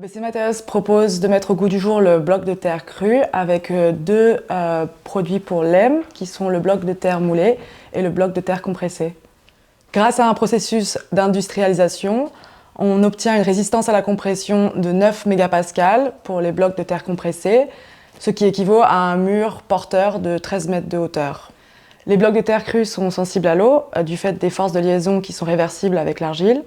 BC Materials propose de mettre au goût du jour le bloc de terre cru avec deux produits pour l'EM qui sont le bloc de terre moulé et le bloc de terre compressé. Grâce à un processus d'industrialisation, on obtient une résistance à la compression de 9 mégapascales pour les blocs de terre compressés, ce qui équivaut à un mur porteur de 13 mètres de hauteur. Les blocs de terre crus sont sensibles à l'eau du fait des forces de liaison qui sont réversibles avec l'argile.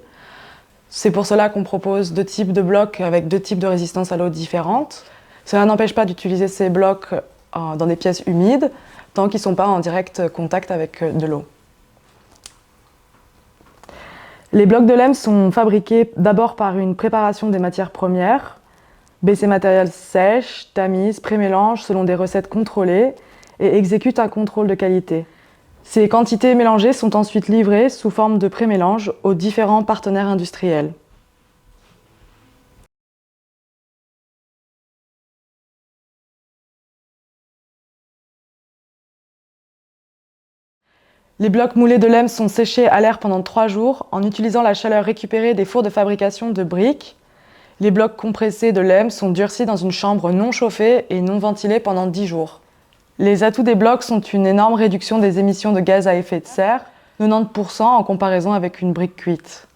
C'est pour cela qu'on propose deux types de blocs avec deux types de résistance à l'eau différentes. Cela n'empêche pas d'utiliser ces blocs dans des pièces humides tant qu'ils ne sont pas en direct contact avec de l'eau. Les blocs de LEM sont fabriqués d'abord par une préparation des matières premières. BC Materials sèche, tamise, prémélange selon des recettes contrôlées et exécute un contrôle de qualité. Ces quantités mélangées sont ensuite livrées sous forme de prémélange aux différents partenaires industriels. Les blocs moulés de LEM sont séchés à l'air pendant 3 jours en utilisant la chaleur récupérée des fours de fabrication de briques. Les blocs compressés de LEM sont durcis dans une chambre non chauffée et non ventilée pendant 10 jours. Les atouts des blocs sont une énorme réduction des émissions de gaz à effet de serre, 90% en comparaison avec une brique cuite.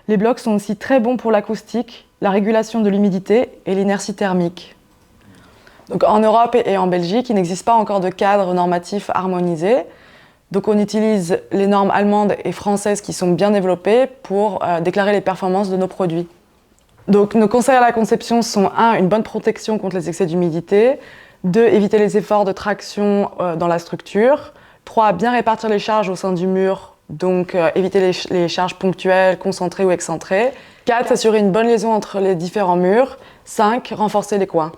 Les blocs sont aussi très bons pour l'acoustique, la régulation de l'humidité et l'inertie thermique. Donc, en Europe et en Belgique, il n'existe pas encore de cadre normatif harmonisé. Donc on utilise les normes allemandes et françaises qui sont bien développées pour déclarer les performances de nos produits. Donc nos conseils à la conception sont 1. Une bonne protection contre les excès d'humidité, 2. Éviter les efforts de traction dans la structure, 3. Bien répartir les charges au sein du mur, donc éviter les charges ponctuelles, concentrées ou excentrées, 4. S'assurer une bonne liaison entre les différents murs, 5. Renforcer les coins.